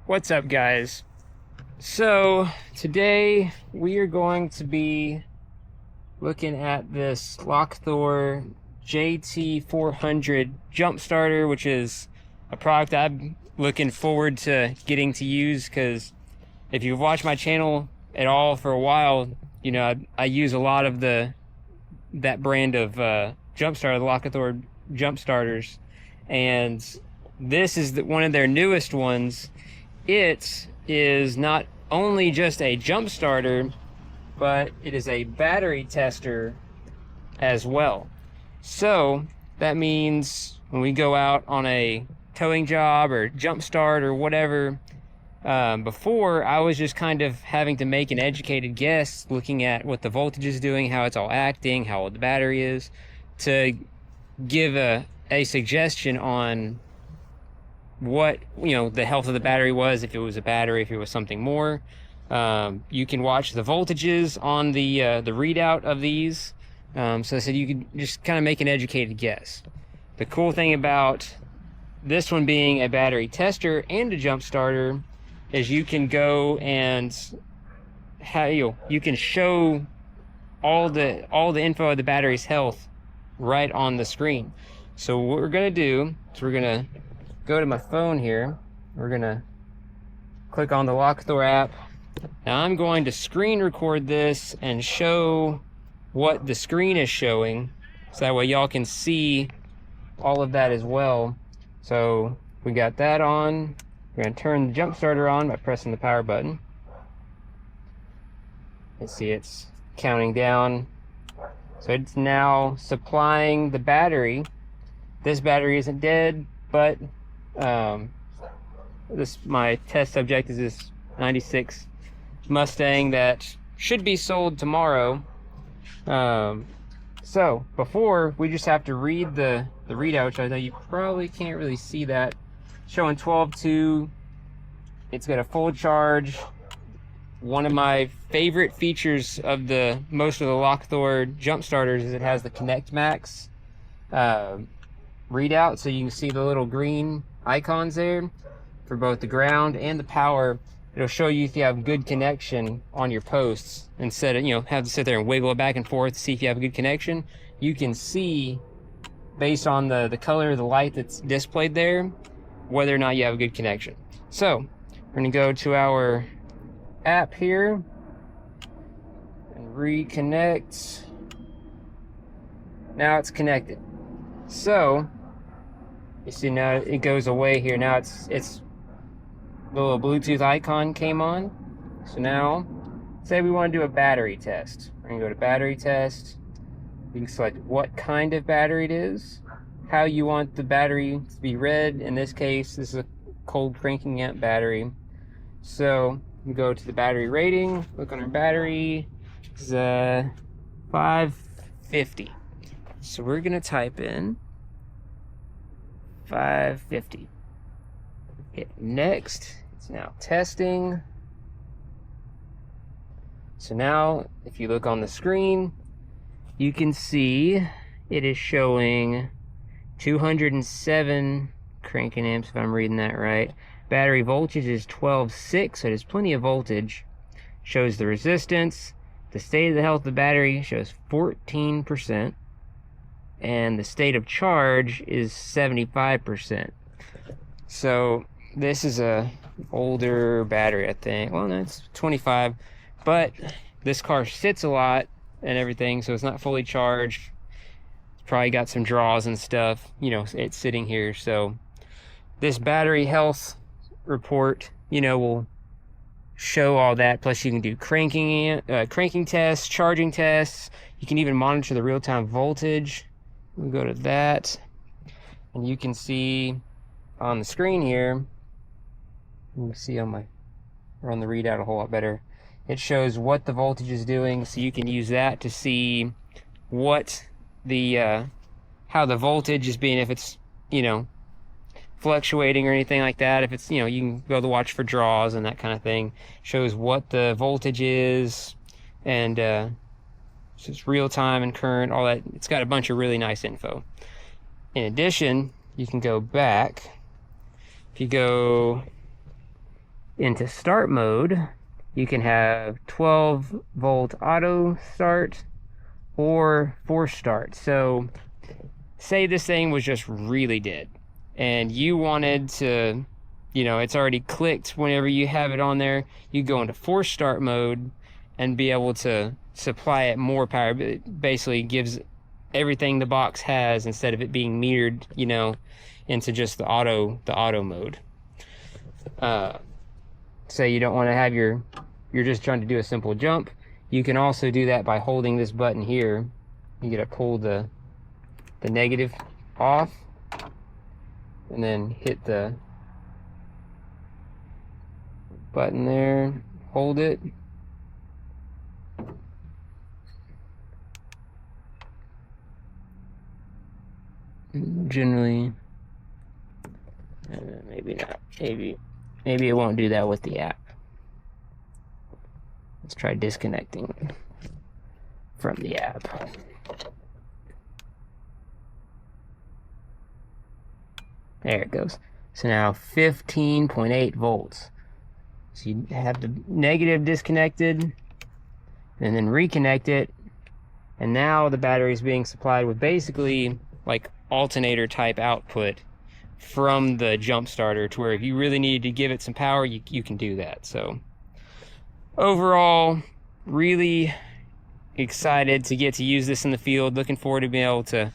What's up, guys? So today we are going to be looking at this Lokithor JT400 jump starter, which is a product I'm looking forward to getting to use, because if you've watched my channel at all for a while, you know I use a lot of that brand of jump starter, the Lokithor jump starters, and this is one of their newest ones. It is not only just a jump starter, but it is a battery tester as well. So that means when we go out on a towing job or jump start or whatever, before I was just kind of having to make an educated guess, looking at what the voltage is doing, how it's all acting, how old the battery is, to give a suggestion on what the health of the battery was, if it was a battery, if it was something more. You can watch the voltages on the readout of these, so I said you could just kind of make an educated guess. The cool thing about this one being a battery tester and a jump starter is you can go and you can show all the info of the battery's health right on the screen. So what we're gonna do is we're gonna go to my phone here. We're gonna click on the Lokithor app. Now I'm going to screen record this and show what the screen is showing, so that way y'all can see all of that as well. So we got that on. We're gonna turn the jump starter on by pressing the power button. You see it's counting down. So it's now supplying the battery. This battery isn't dead, but my test subject is this 96 Mustang that should be sold tomorrow. So before, we just have to read the readout, which I know you probably can't really see that, showing 12.2. It's got a full charge. One of my favorite features of most of the Lokithor jump starters is it has the Connect Max readout, so you can see the little green icons there for both the ground and the power. It'll show you if you have good connection on your posts, instead of have to sit there and wiggle it back and forth to see if you have a good connection. You can see based on the color of the light that's displayed there whether or not you have a good connection. So we're going to go to our app here and reconnect. Now it's connected. So you see now it goes away here. Now it's the little Bluetooth icon came on. So now say we want to do a battery test. We're gonna go to battery test. You can select what kind of battery it is, how you want the battery to be read. In this case, this is a cold cranking amp battery. So you go to the battery rating, look on our battery. It's 550. So we're gonna type in 550. Hit next. It's now testing. So now if you look on the screen, you can see it is showing 207 cranking amps, if I'm reading that right. Battery voltage is 12.6, so there's plenty of voltage. Shows the resistance. The state of the health of the battery shows 14%. And the state of charge is 75%. So this is a older battery, I think. Well, no, it's 25, but this car sits a lot and everything, so it's not fully charged. It's probably got some draws and stuff, it's sitting here. So this battery health report, will show all that. Plus you can do cranking tests, charging tests. You can even monitor the real-time voltage. We'll go to that, and you can see on the screen here, you can see on the readout a whole lot better. It shows what the voltage is doing, so you can use that to see what how the voltage is being, if it's fluctuating or anything like that. If it's you can go to watch for draws and that kind of thing. Shows what the voltage is, and so it's real time and current, all that. It's got a bunch of really nice info. In addition, you can go back. If you go into start mode, you can have 12-volt auto start or force start. So say this thing was just really dead and you wanted to, it's already clicked whenever you have it on there, you go into force start mode and be able to supply it more power. It basically gives everything the box has instead of it being metered, into just the auto mode. Say you don't want to have you're just trying to do a simple jump. You can also do that by holding this button here. You gotta pull the negative off and then hit the button there, hold it. Generally, maybe not. Maybe it won't do that with the app. Let's try disconnecting from the app. There it goes. So now 15.8 volts. So you have the negative disconnected and then reconnect it. And now the battery is being supplied with basically like alternator type output from the jump starter, to where if you really needed to give it some power, you can do that. So overall, really excited to get to use this in the field. Looking forward to being able to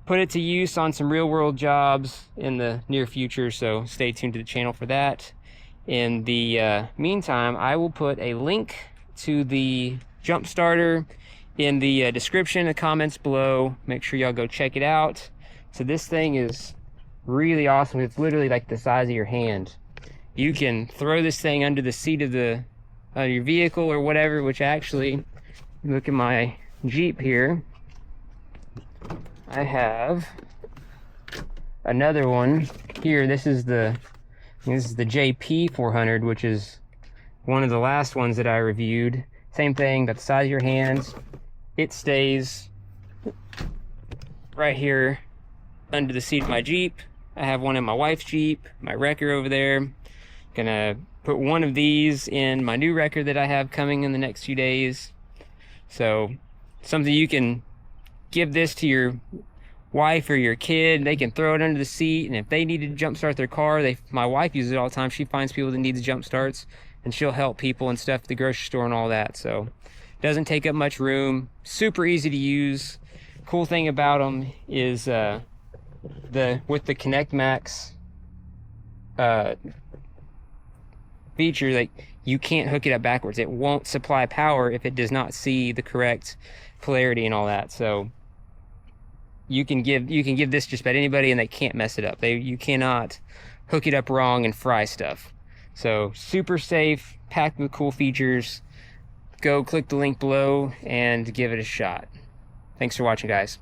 put it to use on some real world jobs in the near future. So stay tuned to the channel for that. In the meantime, I will put a link to the jump starter in the description and comments below. Make sure y'all go check it out. So this thing is really awesome. It's literally like the size of your hand. You can throw this thing under the seat of your vehicle or whatever, which actually, look at my Jeep here. I have another one here. This is the JT400, which is one of the last ones that I reviewed. Same thing, about the size of your hands. It stays right here under the seat of my Jeep. I have one in my wife's Jeep, my wrecker over there. Gonna put one of these in my new wrecker that I have coming in the next few days. So something you can give this to your wife or your kid. They can throw it under the seat, and if they need to jump start their car, my wife uses it all the time. She finds people that need the jump starts, and she'll help people and stuff at the grocery store and all that. So doesn't take up much room, super easy to use. Cool thing about them is with the Connect Max feature, like, you can't hook it up backwards. It won't supply power if it does not see the correct polarity and all that. So you can give this just about anybody and they can't mess it up. You cannot hook it up wrong and fry stuff. So super safe, packed with cool features. Go click the link below and give it a shot. Thanks for watching, guys.